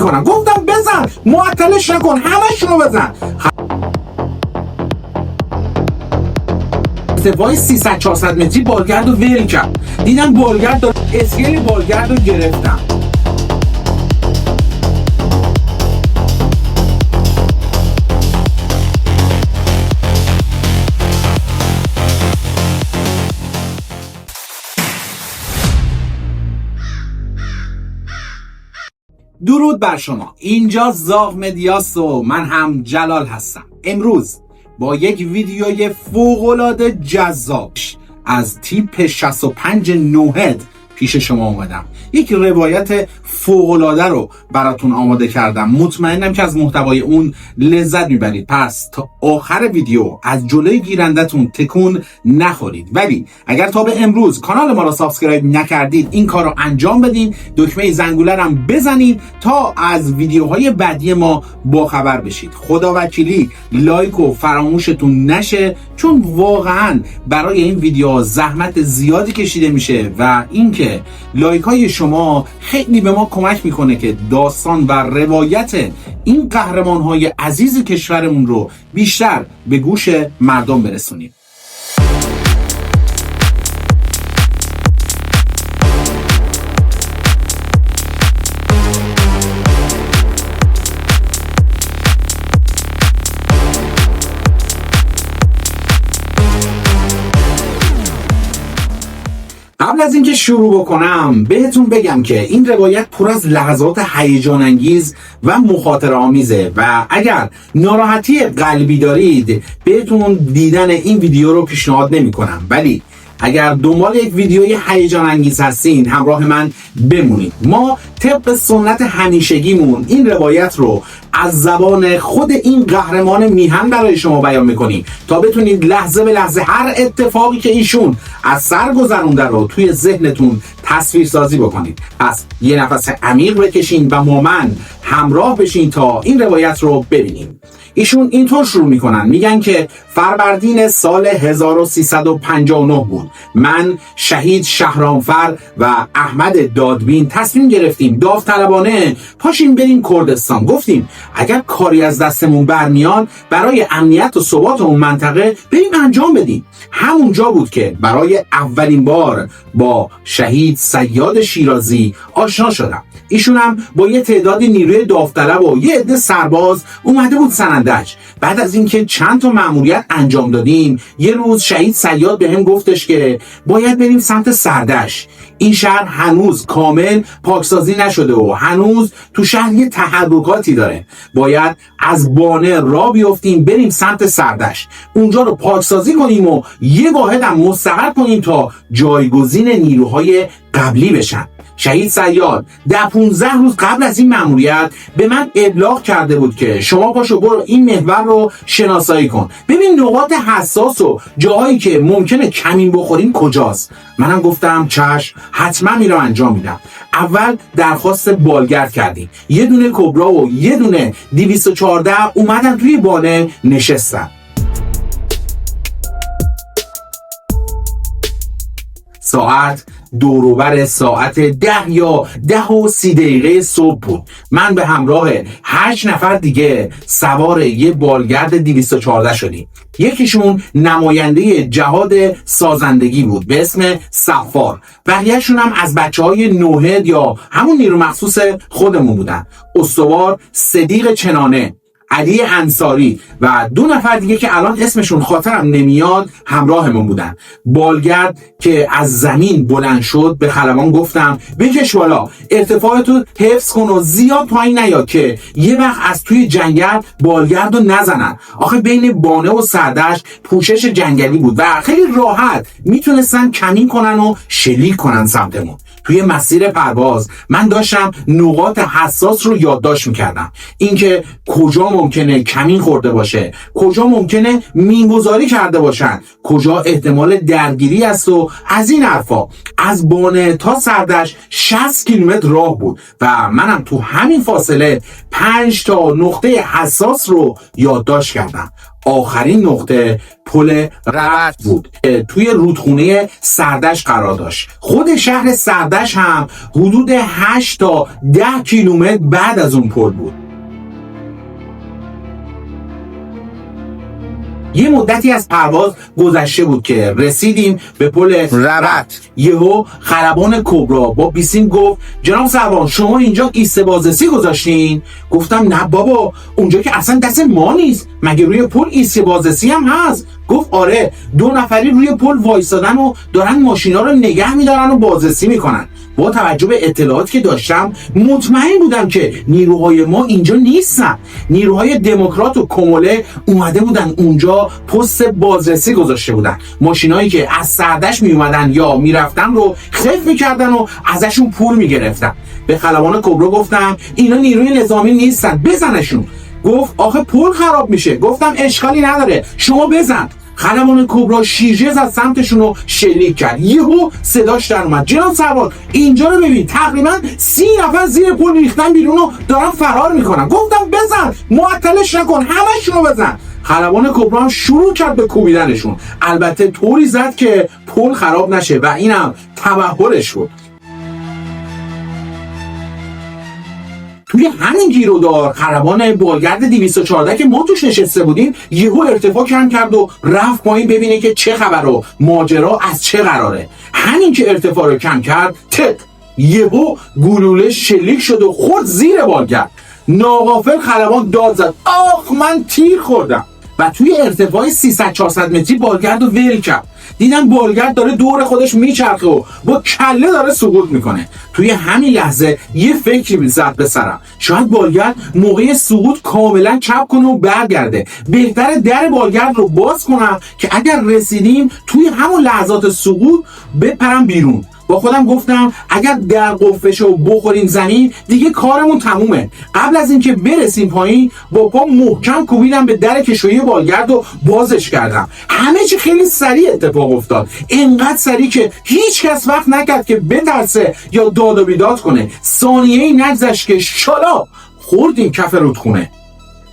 میکنن. گفتم بزن، معطلش نکن، همشونو بزن. ارتفاع 300-400 متری بالگرد رو ول کرد. دیدم بالگرد داره، اسکیل بالگرد رو گرفتم. درود بر شما، اینجا زاغ مدیاست و من هم جلال هستم. امروز با یک ویدیوی فوق‌العاده جذاب از تیپ 65 نوهد پیش شما اومدم. یک روایت فوق‌العاده رو براتون آماده کردم. مطمئنم که از محتوای اون لذت میبرید. پس تا آخر ویدیو از جلوی گیرندتون تکون نخورید. ولی اگر تا به امروز کانال ما رو سابسکرایب نکردید، این کار رو انجام بدین. دکمه زنگوله رو هم بزنید تا از ویدیوهای بعدی ما باخبر بشید. خدا وکیلی لایک و فراموشتون نشه، چون واقعا برای این ویدیو زحمت زیادی کشیده میشه و اینکه لایک های شما خیلی به ما کمک میکنه که داستان و روایت این قهرمان های عزیز کشورمون رو بیشتر به گوش مردم برسونیم. قبل از اینکه شروع بکنم بهتون بگم که این روایت پر از لحظات هیجان انگیز و مخاطره آمیزه و اگر ناراحتی قلبی دارید بهتون دیدن این ویدیو رو پیشنهاد نمی کنم. ولی اگر دنبال یک ویدیوی هیجان انگیز هستین همراه من بمونید. ما طبق سنت همیشگیمون این روایت رو از زبان خود این قهرمان میهن برای شما بیان میکنیم تا بتونید لحظه به لحظه هر اتفاقی که ایشون از سر گذرونده رو توی ذهنتون تصویر سازی بکنید. پس یه نفس عمیق بکشین و با من همراه بشین تا این روایت رو ببینیم. ایشون اینطور شروع میکنن، میگن که فروردین سال 1359 بود. من، شهید شهرامفر و احمد دادبین تصمیم گرفتیم داوطلبانه پاشیم بریم کردستان. گفتیم اگر کاری از دستمون برمیاد برای امنیت و ثبات اون منطقه بریم انجام بدیم. همونجا بود که برای اولین بار با شهید صیاد شیرازی آشنا شدم. ایشون هم با یه تعدادی نیروی داوطلب و یه عده سرباز اومده بود سنندج. بعد از اینکه چند تا مأموریت انجام دادیم یه روز شهید صیاد بهم گفتش که باید بریم سمت سردش. این شهر هنوز کامل پاکسازی نشده و هنوز تو شهر یه تحرکاتی داره. باید از بانه راه بیافتیم بریم سمت سردش، اونجا رو پاکسازی کنیم و یه واحد هم مستقر کنیم تا جایگزین نیروهای قبلی بشن. شهید صیاد 10-15 روز قبل از این مأموریت به من ابلاغ کرده بود که شما پاشو برو این محور رو شناسایی کن، ببین نقاط حساس و جاهایی که ممکنه کمین بخوریم کجاست. منم گفتم چشم، حتما میرم انجام میدم. اول درخواست بالگرد کردیم. یه دونه کبرا و یه دونه 214 اومدن توی بانه نشستن. ساعت دوروبر ساعت 10 یا 10:30 صبح بود. من به همراه 8 نفر دیگه سوار یه بالگرد 214 شدیم. یکیشون نماینده جهاد سازندگی بود به اسم صفار. بقیه‌شون هم از بچه‌های نوهد یا همون نیرو مخصوص خودمون بودن. استوار صدیق چنانه، علی انصاری و 2 نفر دیگه که الان اسمشون خاطرم نمیاد همراهمون بودن. بالگرد که از زمین بلند شد به خلبان گفتم بکش بالا، ارتفاعتو حفظ کن و زیاد پایین نیا که یه وقت از توی جنگل بالگرد رو نزنن. آخه بین بانه و سردش پوشش جنگلی بود و خیلی راحت میتونستن کمین کنن و شلیک کنن سمتمون. توی مسیر پرواز من داشتم نقاط حساس رو یادداشت میکردم، اینکه کجا ممکنه کمین خورده باشه، کجا ممکنه مینگذاری کرده باشن، کجا احتمال درگیری است و از این حرفا. از بانه تا سردشت 60 کیلومتر راه بود و منم تو همین فاصله 5 تا نقطه حساس رو یادداشت کردم. آخرین نقطه پل ربط بود که توی رودخونه سردشت قرار داشت. خود شهر سردشت هم حدود 8 تا 10 کیلومتر بعد از اون پل بود. یه مدتی از پرواز گذشته بود که رسیدیم به پل ربط. یهو خلبان کبرا با بیسیم گفت جناب سروان شما اینجا ایسته بازرسی گذاشتین؟ گفتم نه بابا، اونجا که اصلا دست ما نیست، مگه روی پل ایسته بازرسی هم هست؟ گفت آره، 2 نفری روی پل وایسادن و دارن ماشینا رو نگه میدارن و بازرسی میکنن. با توجه به اطلاعاتی که داشتم مطمئن بودم که نیروهای ما اینجا نیستن. نیروهای دموکرات و کموله اومده بودن اونجا پست بازرسی گذاشته بودن. ماشینایی که از سردشت می اومدن یا میرفتن رو خف میکردن و ازشون پول میگرفتن. به خلبان کبرا گفتم اینا نیروی نظامی نیستن، بزنشون. گفت آخه پل خراب میشه. گفتم اشکالی نداره، شما بزن. خلبان کبرا شیرجه از سمتشون رو شلیک کرد. یهو صداش در اومد جناب سروان اینجا رو ببین، تقریبا 30 نفر زیر پل ریختن بیرون و دارن فرار میکنن. گفتم بزن، معطلش نکن، همشون رو بزن. خلبان کبرا هم شروع کرد به کوبیدنشون، البته طوری زد که پل خراب نشه و اینم تبهرش بود. توی همین گیرودار خلبان بالگرد 214 که ما توش نشسته بودیم یهو ارتفاع کم کرد و رفت پایین ببینه که چه خبر و ماجرا از چه قراره. همین که ارتفاع رو کم کرد تک یهو گلوله شلیک شد و خورد زیر بالگرد. ناغافل خلبان داد زد آخ من تیر خوردم و توی ارتفاع 300-400 متری بالگرد رو ول کرد. دیدم بالگرد داره دور خودش میچرخه و با کله داره سقوط میکنه. توی همین لحظه یه فکری زد به سرم، شاید بالگرد موقع سقوط کاملا چپ کنه و برگرده. بهتره در بالگرد رو باز کنم که اگر رسیدیم توی همون لحظات سقوط بپرم بیرون. با خودم گفتم اگر در قفشه و بخوریم زمین دیگه کارمون تمومه. قبل از اینکه برسیم پایین با پا محکم کوبیدم به در کشویی بالگرد و بازش کردم. همه چی خیلی سریع اتفاق افتاد، اینقدر سریع که هیچ کس وقت نکرد که بترسه یا داد و بیداد کنه. ثانیه‌ای نگذشت که شالا خوردیم کف رودخونه.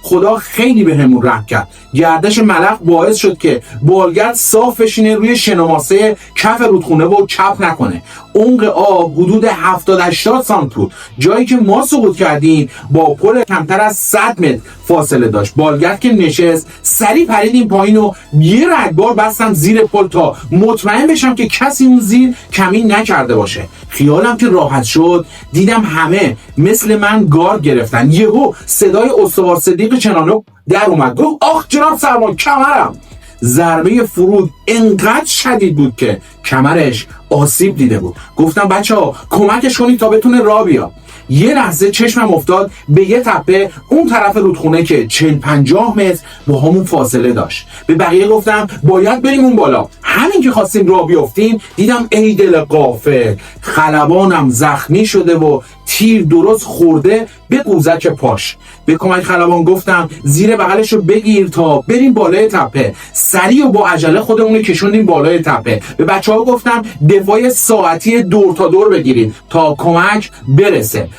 خدا خیلی بهمون رحم کرد. گردش ملخ باعث شد که بالگرد صاف بشینه روی شناماسه کف رودخونه و چپ نکنه. عمق آب حدود 70-80 سانت بود. جایی که ما سقوط کردیم با پل کمتر از 100 متر فاصله داشت. بالگرد که نشست سریع پریدیم پایین و یه رگبار بستم زیر پل تا مطمئن بشم که کسی اون زیر کمین نکرده باشه. خیالم که راحت شد دیدم همه مثل من گارد گرفتن. یهو صدای استوار صدیق چنانو در اومد، گفت آخ جناب سروان کمرم. ضربه فرود انقدر شدید بود که کمرش آسیب دیده بود. گفتم بچه‌ها کمکش کنید تا بتونه راه بیاد. یه لحظه چشمم افتاد به یه تپه اون طرف رودخونه که 40-50 متر با همون فاصله داشت. به بقیه گفتم باید بریم اون بالا. همین که خواستیم راه بیافتیم دیدم ای دل غافل، خلبانم زخمی شده و تیر درست خورده به قوزک پاش. به کمک خلبان گفتم زیر بغلش رو بگیر تا بریم بالای تپه. سریع و با عجله خودمون رو کشوندیم بالای تپه. به بچه‌ها گفتم دفاع ساعتی دور تا دور بگیرید تا کمک برسه.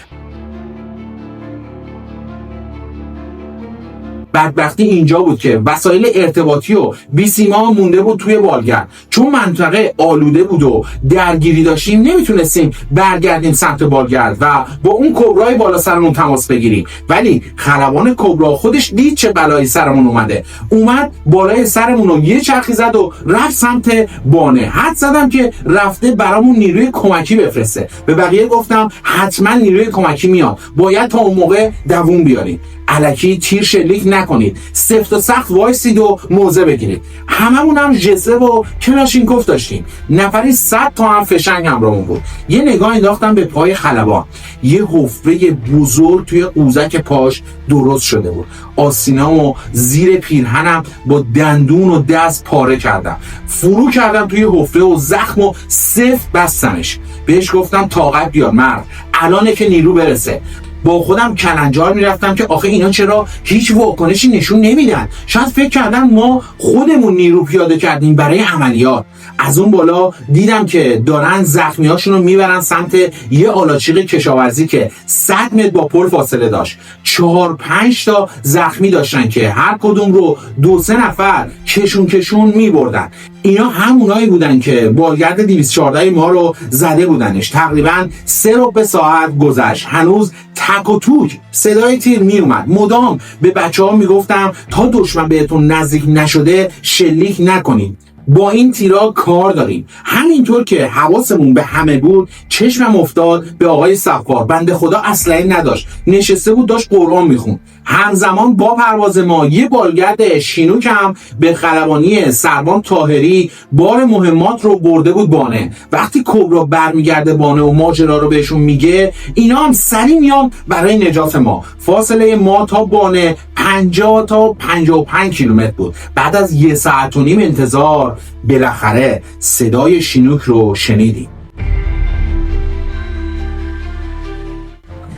بدبختی اینجا بود که وسایل ارتباطی و بیسیما مونده بود توی بالگرد. چون منطقه آلوده بود و درگیری داشتیم نمیتونستیم برگردیم سمت بالگرد و با اون کبرای بالا سرمون تماس بگیریم. ولی خلبان کبرا خودش دید چه بلایی سرمون اومد بالای سرمون رو یه چرخی زد و رفت سمت بانه. حد زدم که رفته برامون نیروی کمکی بفرسته. به بقیه گفتم حتما نیروی کمکی میاد، باید تا اون موقع دووم بیاریم. الکی تیر شلیک نکنید، سفت و سخت وایسید و موضع بگیرید. هممون هم ژسه و کلاشینکوف داشتیم. نفری 100 تا هم فشنگ همراهمون بود. یه نگاه انداختم به پای خلبان. یه حفره بزرگ توی قوزک پاش درست شده بود. آستینامو زیر پیرهنم با دندون و دست پاره کردم. فرو کردم توی حفره و زخمو سفت بستمش. بهش گفتم طاقت بیار مرد، الانه که نیرو برسه. با خودم کلنجار میرفتم که آخه اینا چرا هیچ واکنشی نشون نمیدن. شاید فکر کردن ما خودمون نیرو پیاده کردیم برای عملیات. از اون بالا دیدم که دارن زخمیاشون رو میبرن سمت یه آلاچیق کشاورزی که 100 متر با پل فاصله داشت. 4-5 تا زخمی داشتن که هر کدوم رو 2-3 نفر کشون میبردن. اینا همونایی بودن که بالگرد 214 ما رو زده بودنش. تقریبا 3 ساعت گذشت، هنوز تک و توک صدای تیر می اومد. مدام به بچه‌ها میگفتم تا دشمن بهتون نزدیک نشده شلیک نکنید، با این تیرا کار داریم. همینطور که حواسمون به همه بود، چشمم افتاد به آقای صفار. بنده خدا اسلحه نداشت، نشسته بود داشت قرآن میخوند. همزمان با پرواز ما یه بالگرد شینوک هم به خلبانی سربان طاهری بار مهمات رو برده بود بانه. وقتی کبرا برمیگرده بانه و ماجرا رو بهشون میگه، اینا هم سری میان برای نجات ما. فاصله ما تا بانه 50 تا 55 کیلومتر بود. بعد از 1.5 ساعت انتظار بالاخره صدای شینوک رو شنیدیم.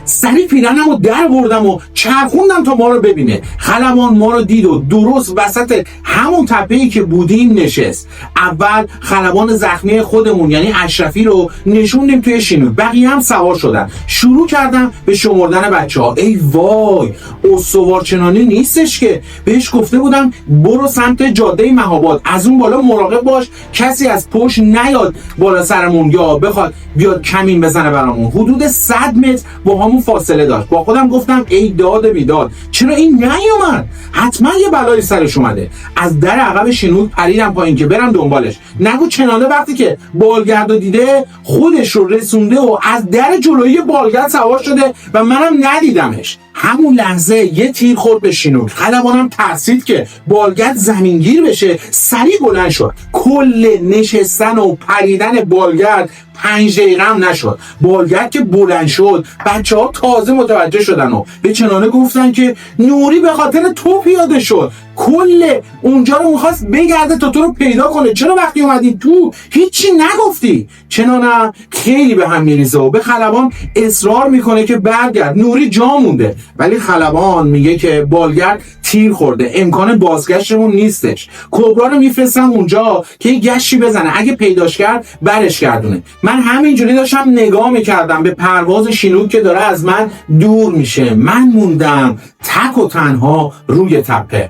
سریع پیرنم رو در بردم و چرخوندم تا ما رو ببینه. خلبان ما رو دید و درست وسط همون تپه‌ای که بودیم نشست. اول خلبان زخمی خودمون یعنی اشرفی رو نشوندیم توی شینوک، بقیه هم سوار شدن. شروع کردم به شمردن بچه‌ها. ای وای، استوار چنانی نیستش که بهش گفته بودم برو سمت جاده مهاباد، از اون بالا مراقب باش کسی از پشت نیاد بالا سرمون یا بخواد بیاد کمین بزنه برامون. حدود 100 متر با همون فاصله داشت. با خودم گفتم ای داد بیداد، چرا این نیومد؟ حتما یه بلایی سرش اومده. از در عقب شینوک پریدم پایین که برم دنبالش. نگو چنانه وقتی که بالگردو دیده خودش رو رسونده و از در جلویی بالگرد سوار شده و منم ندیدمش. همون لحظه یه تیر خورد به شینوک. خلبانم ترسید که بالگرد زمینگیر بشه، سریع بلند شد. کل نشستن و پریدن بالگرد 5 دقیقه هم نشد. بالگرد که بلند شد، بچه‌ها تازه متوجه شدن و به چنانه گفتن که نوری به خاطر تو پیاده شد، کل اونجا رو می‌خواست بگرده تا تو رو پیدا کنه، چرا وقتی اومدی تو هیچی نگفتی؟ چنانه خیلی به هم میریزه و به خلبان اصرار میکنه که برگرد، نوری جا مونده. ولی خلبان میگه که بالگرد تیر خورده، امکان بازگشتمون نیستش. کبرا رو میفرستم اونجا که یه گشتی بزنه، اگه پیداش کرد برش گردونه. من همینجوری داشتم نگاه میکردم به پرواز شینوک که داره از من دور میشه. من موندم تک و تنها روی تپه.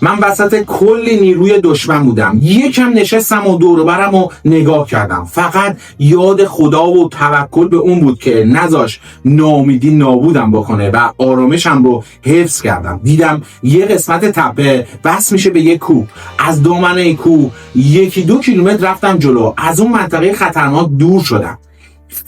من وسط کلی نیروی دشمن بودم. یکم نشستم و دور و برم و نگاه کردم. فقط یاد خدا و توکل به اون بود که نذاش ناامیدی نابودم بکنه و آرامشم رو حفظ کردم. دیدم یه قسمت تپه وصل میشه به یه کوه. از دامنه کوه 1-2 کیلومتر رفتم جلو. از اون منطقه خطرناک دور شدم.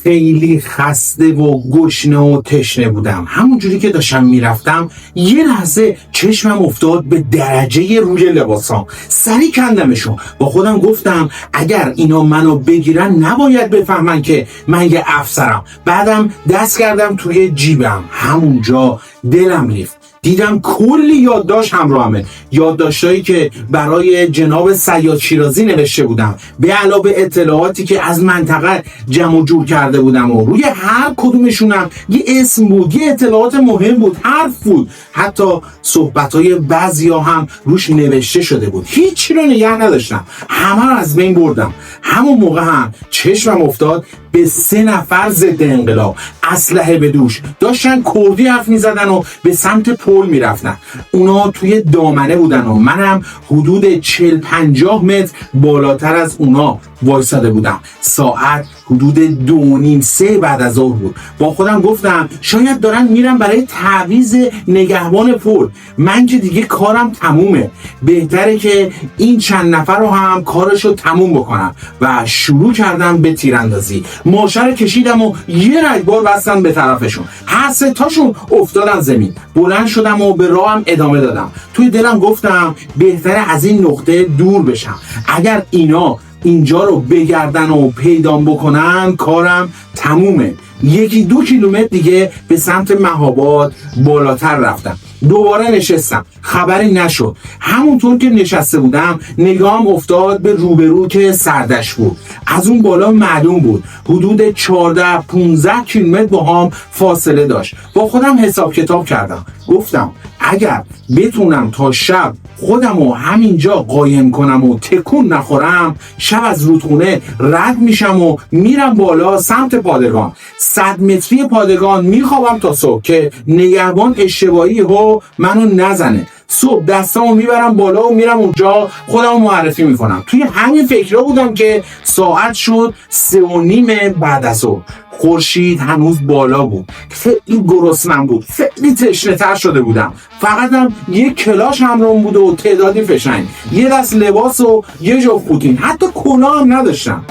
خیلی خسته و گشنه و تشنه بودم. همونجوری که داشتم میرفتم یه لحظه چشمم افتاد به درجه روی لباسام. سریع کندمشون. با خودم گفتم اگر اینا منو بگیرن نباید بفهمن که من یه افسرم. بعدم دست کردم توی جیبم. همونجا دلم ریخت. دیدم کلی یادداشت همراهمه، یادداشتایی که برای جناب صیاد شیرازی نوشته بودم، به علاوه اطلاعاتی که از منطقه جمع جور کرده بودم و روی هر کدومشونم یه اسم بود، یه اطلاعات مهم بود، حرف بود، حتی صحبتای بعضیا هم روش نوشته شده بود. هیچی رو نگه نداشتم، همه رو از بین بردم. همون موقع هم چشمم افتاد به 3 نفر ضد انقلاب، اسلحه به دوش، داشتن کردی حرف میزدن و به سمت پل میرفتن. اونا توی دامنه بودن و منم حدود 40-50 متر بالاتر از اونا وایساده بودم. ساعت حدود 2:30 بعد از ظهر بود. با خودم گفتم شاید دارن میرن برای تعویض نگهبان پل. من که دیگه کارم تمومه، بهتره که این چند نفر رو هم کارشو تموم بکنم و شروع کردم به تیراندازی. ماشه رو کشیدم و یه رگبار بستم به طرفشون. هر 3 تاشون افتادن زمین. بلند شدم و به راهم ادامه دادم. توی دلم گفتم بهتره از این نقطه دور بشم. اگر اینا اینجا رو بگردن و پیدام بکنن کارم تمومه. 1-2 کیلومتر دیگه به سمت مهاباد بالاتر رفتم. دوباره نشستم، خبری نشد. همونطور که نشسته بودم نگاهم افتاد به روبرو که سردش بود. از اون بالا معلوم بود حدود 14-15 کیلومتر با هم فاصله داشت. با خودم حساب کتاب کردم، گفتم اگر بتونم تا شب خودم رو همینجا قایم کنم و تکون نخورم، شب از رودخونه رد میشم و میرم بالا سمت پادگان. 100 متری پادگان میخوابم تا صبح که نگهبان اشتباهی ها منو نزنه. صبح دستامو میبرم بالا و میرم اونجا خودمو معرفی میکنم. توی همین فکرها بودم که ساعت شد 3:30 بعد از ظهر. خورشید هنوز بالا بود. خیلی گرسنم بود، خیلی تشنه تر شده بودم. فقط هم یه کلاش همراهم بود و تعدادی فشنگ، یه دست لباس و یه جفت پوتین، حتی کلاه هم نداشتم.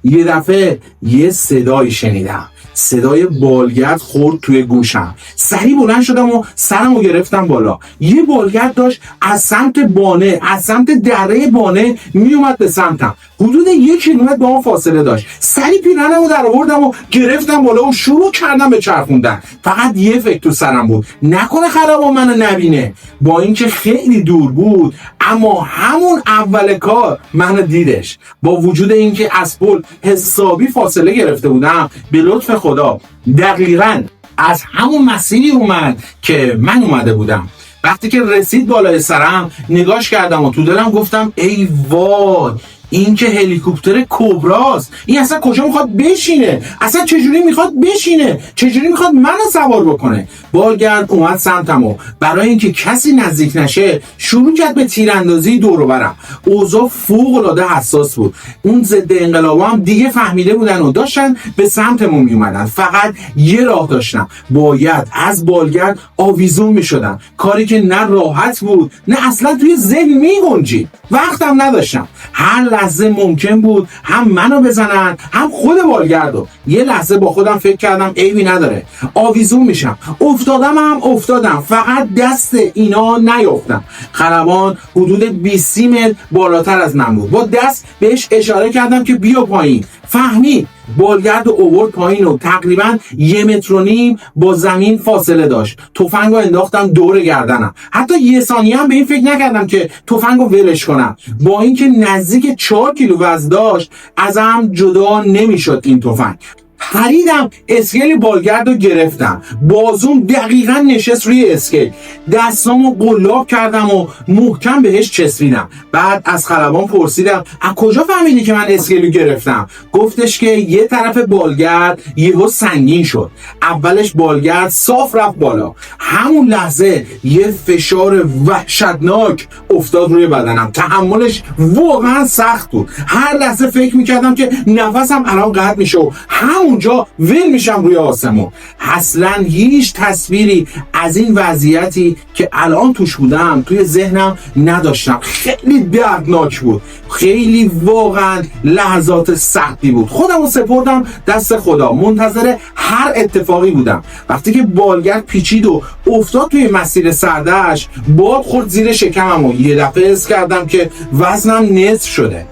یه دفعه یه صدایی شنیدم، صدای بالگرد خورد توی گوشم. سریع بلند شدم و سرمو گرفتم بالا. یه بالگرد داشت از سمت بانه، از سمت دره بانه میومد به سمتم. حدود 1 کیلومتر با اون فاصله داشت. سریع پیرهنمو در آوردم و گرفتم بالا و شروع کردم به چرخوندن. فقط یه فکر تو سرم بود، نکنه خرابان منو نبینه. با اینکه خیلی دور بود، اما همون اول کار منو دیدش. با وجود اینکه از پل حسابی فاصله گرفته بودم، به لطف خدا دقیقاً از همون مسیری اومد که من اومده بودم. وقتی که رسید بالای سرم نگاش کردم و تو دلم گفتم ای وای، این که هلیکوپتر کبراست. این اصلا کجا میخواد بشینه؟ اصلا چجوری میخواد بشینه؟ چجوری میخواد منو سوار بکنه؟ بالگرد اومد سمتم و برای اینکه کسی نزدیک نشه شروع کرد به تیراندازی دور و برم. اوضاع فوق العاده حساس بود. اون ضد انقلابا هم دیگه فهمیده بودن و داشتن به سمتمون میومدن. فقط یه راه داشتم، باید از بالگرد آویزون میشدم، کاری که نه راحت بود نه اصلا توی ذهن میگنجید. وقتم نداشتم. هر لحظه ممکن بود هم منو بزنن هم خود بالگردو. یه لحظه با خودم فکر کردم عیبی نداره، آویزون میشم. افتادم، فقط دست اینا نیافتم. خلبان حدود 20 متر بالاتر از من بود. با دست بهش اشاره کردم که بیا پایین. فهمید. بالگرد اوورد پایین و تقریبا 1.5 متر با زمین فاصله داشت. تفنگو انداختم دور گردنم. حتی یه ثانیه هم به این فکر نکردم که تفنگو ولش کنم. با اینکه نزدیک 4 کیلو وزن داشت، ازم جدا نمیشد این تفنگ. پریدم اسکیل بالگرد رو گرفتم. بازوم دقیقا نشست روی اسکیل. دستامو قلاب کردم و محکم بهش چسبیدم. بعد از خلبان پرسیدم از کجا فهمیدی که من اسکیل رو گرفتم؟ گفتش که یه طرف بالگرد یهو سنگین شد. اولش بالگرد صاف رفت بالا. همون لحظه یه فشار وحشتناک افتاد روی بدنم. تحملش واقعا سخت بود. هر لحظه فکر میکردم که نفسم الان قطع میشه و همونجا ول میشم روی آسمون. اصلا هیچ تصویری از این وضعیتی که الان توش بودم توی ذهنم نداشتم. خیلی دردناک بود، خیلی واقعا لحظات سختی بود. خودم رو سپردم دست خدا، منتظر هر اتفاقی بودم. وقتی که بالگرد پیچید و افتاد توی مسیر سردش، باد خورد زیر شکمم و یه دفعه حس کردم که وزنم نصف شده.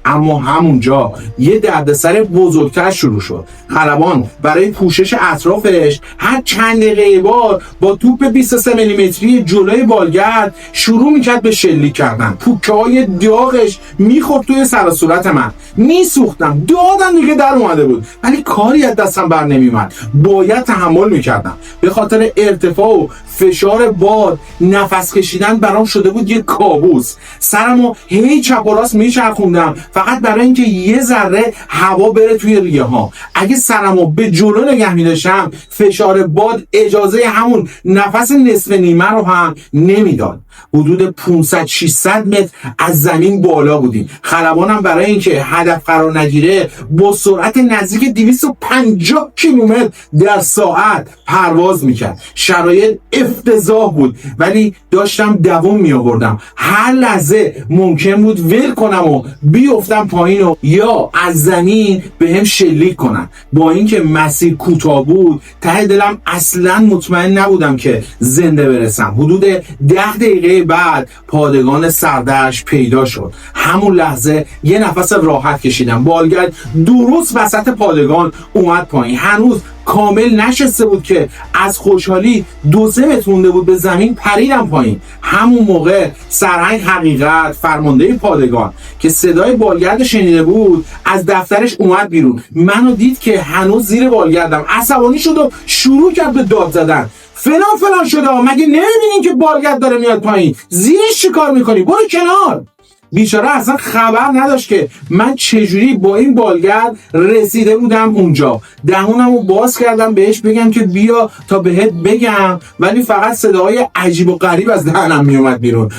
اما همونجا یه دردسر بزرگتر شروع شد. خلبان برای پوشش اطرافش هر چند دقیقه بار با توپ 23 میلیمتری جلوی بالگرد شروع میکرد به شلیک کردن. پوکه‌های داغش میخورد توی سر و صورت من. میسوختم، دادم دیگه در اومده بود، ولی کاری از دستم بر نمیومد. باید تحمل میکردم. به خاطر ارتفاع و فشار باد نفس کشیدن برام شده بود یه کابوس. سرمو هی چپ و راست میچرخوندم فقط برای اینکه یه ذره هوا بره توی ریه ها. اگه سرمو به جلو نگه می‌داشتم فشار باد اجازه همون نفس نصف نیمه رو هم نمیداد. حدود 500-600 متر از زمین بالا بودیم. خلبانم برای اینکه هدف قرار نگیره با سرعت نزدیک 250 کیلومتر در ساعت پرواز میکرد. شرایط افتضاح بود، ولی داشتم دوام می آوردم. هر لحظه ممکن بود ول کنم و بیفتم بیافتن پایین و یا از زمین به هم شلیک کنن. با اینکه مسیر کوتاه بود ته دلم اصلا مطمئن نبودم که زنده برسم. حدود 10 دقیقه بعد پادگان سردشت پیدا شد. همون لحظه یه نفس راحت کشیدم. بالگرد درست وسط پادگان اومد پایین. هنوز کامل نشسته بود که از خوشحالی 2-3 متر مونده بود به زمین پریدم پایین. همون موقع سرهنگ حقیقت، فرمانده پادگان که صدای بالگرد شنیده بود، از دفترش اومد بیرون. منو دید که هنوز زیر بالگردم، عصبانی شد و شروع کرد به داد زدن. فلان شده، مگه نمیبینین که بالگرد داره میاد پایین؟ زیرش چی کار میکنی؟ برو کنار. بیچاره اصلا خبر نداشت که من چجوری با این بالگرد رسیده بودم اونجا. دهونمو باز کردم بهش بگم که بیا تا بهت بگم، ولی فقط صداهای عجیب و غریب از دهنم میومد بیرون.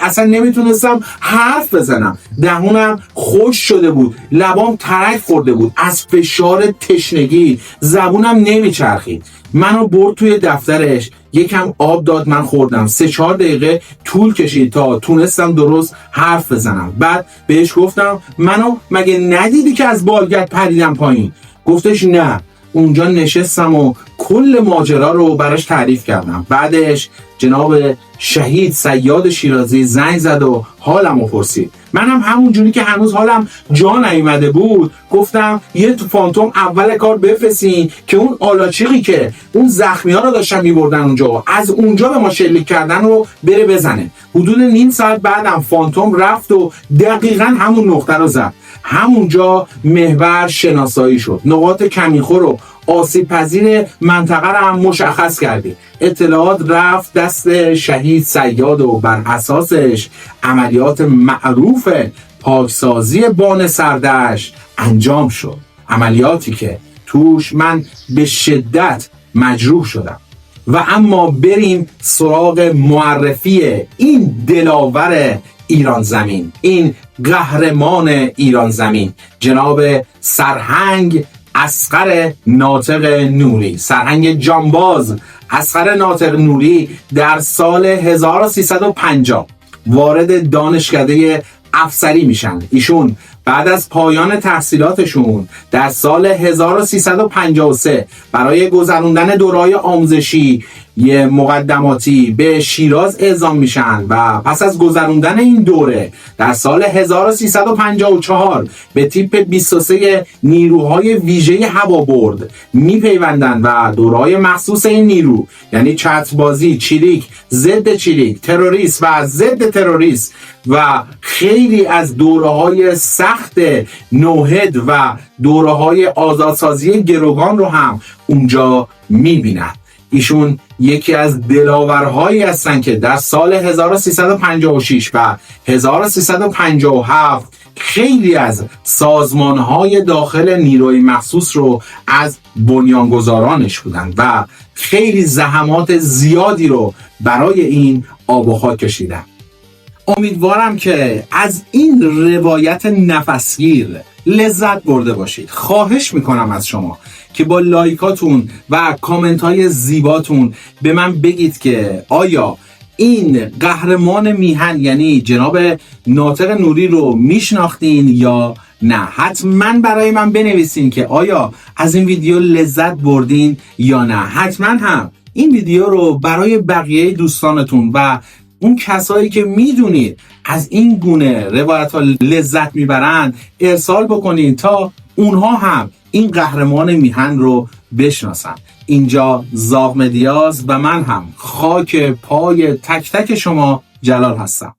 اصلا نمیتونستم حرف بزنم. دهونم خوش شده بود، لبام ترک خورده بود از فشار تشنگی، زبونم نمیچرخید. منو برد توی دفترش، یکم آب داد، من خوردم. 3-4 دقیقه طول کشید تا تونستم درست حرف بزنم. بعد بهش گفتم منو مگه ندیدی که از بالگرد پریدم پایین؟ گفتش نه. اونجا نشستم و کل ماجرا رو براش تعریف کردم. بعدش جناب شهید صیاد شیرازی زنگ زد و حالمو پرسید. منم همونجوری که هنوز حالم جا نیومده بود گفتم یه فانتوم اول کار بفرستین که اون آلاچیقی که اون زخمی‌ها رو داشتن می‌بردن اونجا، از اونجا به ما شلیک کردن رو بره بزنه. حدود نیم ساعت بعدم فانتوم رفت و دقیقاً همون نقطه رو زد. همونجا محور شناسایی شد. نقاط کمیخور و آسیب پذیر منطقه رو هم مشخص کردیم. اطلاعات رفت دست شهید صیاد و بر اساسش عملیات معروف پاکسازی بان سردشت انجام شد. عملیاتی که توش من به شدت مجروح شدم. و اما بریم سراغ معرفی این دلاور ایران زمین، این قهرمان ایران زمین، جناب سرهنگ اصغر ناطق نوری. سرهنگ جانباز اصغر ناطق نوری در سال 1350 وارد دانشکده افسری میشن. ایشون بعد از پایان تحصیلاتشون در سال 1353 برای گذراندن دوره‌های آموزشی یه مقدماتی به شیراز اعزام میشن و پس از گذراندن این دوره در سال 1354 به تیپ 23 نیروهای ویژه هوابرد میپیوندن و دوره‌های مخصوص این نیرو یعنی چتربازی، چریک، ضد چریک، تروریست و ضد تروریست و خیلی از دوره‌های سخت نوحد و دوره‌های آزادسازی گروگان رو هم اونجا میبینن. ایشون یکی از دلاورهایی هستن که در سال 1356 و 1357 خیلی از سازمانهای داخل نیروی مخصوص رو از بنیانگذارانش بودن و خیلی زحمات زیادی رو برای این آب و خاک کشیدن. امیدوارم که از این روایت نفسگیر لذت برده باشید. خواهش میکنم از شما که با لایکاتون و کامنت های زیباتون به من بگید که آیا این قهرمان میهن یعنی جناب ناطق نوری رو میشناختین یا نه. حتما برای من بنویسین که آیا از این ویدیو لذت بردین یا نه. حتما هم این ویدیو رو برای بقیه دوستانتون و اون کسایی که میدونید از این گونه روایت ها لذت میبرن ارسال بکنین تا اونها هم این قهرمان میهن رو بشناسن. اینجا زاغ مدیاز و من هم خاک پای تک تک شما جلال هستم.